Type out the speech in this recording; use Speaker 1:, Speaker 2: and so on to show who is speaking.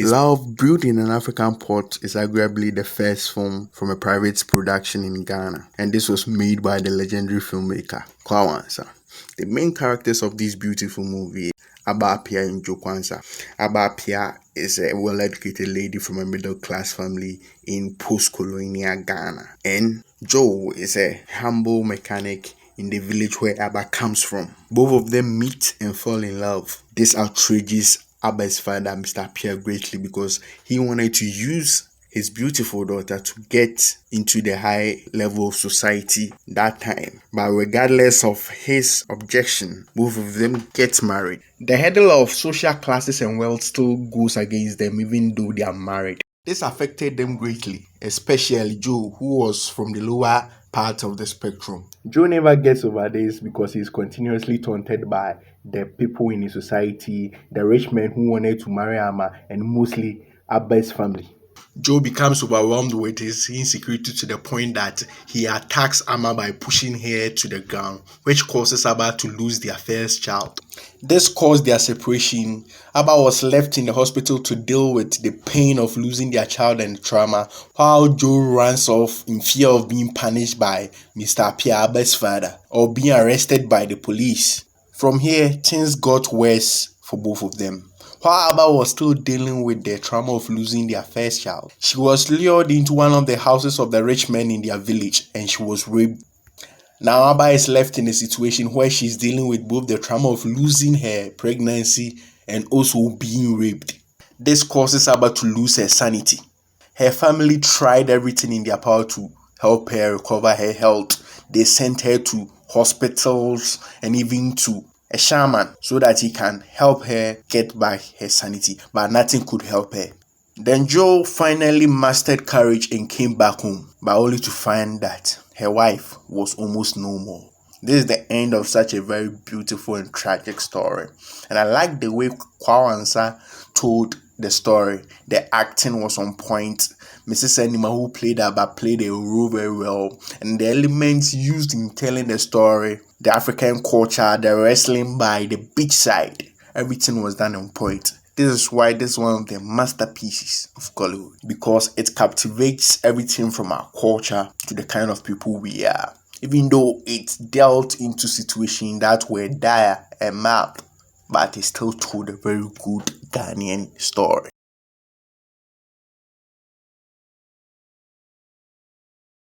Speaker 1: Love Brewed in an African Pot is arguably the first film from a private production in Ghana, and this was made by the legendary filmmaker Kwawansa. The main characters of this beautiful movie are Abapia and Jokwansa. Abapia is a well-educated lady from a middle-class family in post-colonial Ghana, and Joe is a humble mechanic in the village where Abba comes from. Both of them meet and fall in love. This outrages Abba's father, Mr. Pierre, greatly because he wanted to use his beautiful daughter to get into the high level of society that time. But regardless of his objection, both of them get married. The hurdle of social classes and wealth still goes against them even though they are married. This affected them greatly, especially Joe, who was from the lower part of the spectrum. Joe never gets over this because he's continuously taunted by the people in his society, the rich men who wanted to marry Amma, and mostly Abba's family. Joe becomes overwhelmed with his insecurity to the point that he attacks Amma by pushing her to the ground, which causes Abba to lose their first child. This caused their separation. Abba was left in the hospital to deal with the pain of losing their child and the trauma, while Joe runs off in fear of being punished by Mr. Pierre, Abba's father, or being arrested by the police. From here, things got worse for both of them. While Abba was still dealing with the trauma of losing their first child, she was lured into one of the houses of the rich men in their village and she was raped. Now Abba is left in a situation where she's dealing with both the trauma of losing her pregnancy and also being raped. This causes Abba to lose her sanity. Her family tried everything in their power to help her recover her health. They sent her to hospitals and even to a shaman so that he can help her get back her sanity, but nothing could help her. Then Joe finally mastered courage and came back home, but only to find that her wife was almost no more. This is the end of such a very beautiful and tragic story. And I like the way Kwawansa told the story. The acting was on point. Mrs. Anima, who played Abba, played a role very well. And the elements used in telling the story, the African culture, the wrestling by the beachside, everything was done on point. This is why this is one of the masterpieces of Hollywood, because it captivates everything from our culture to the kind of people we are. Even though it dealt into situations that were dire and mad, but it still told a very good Ghanaian story.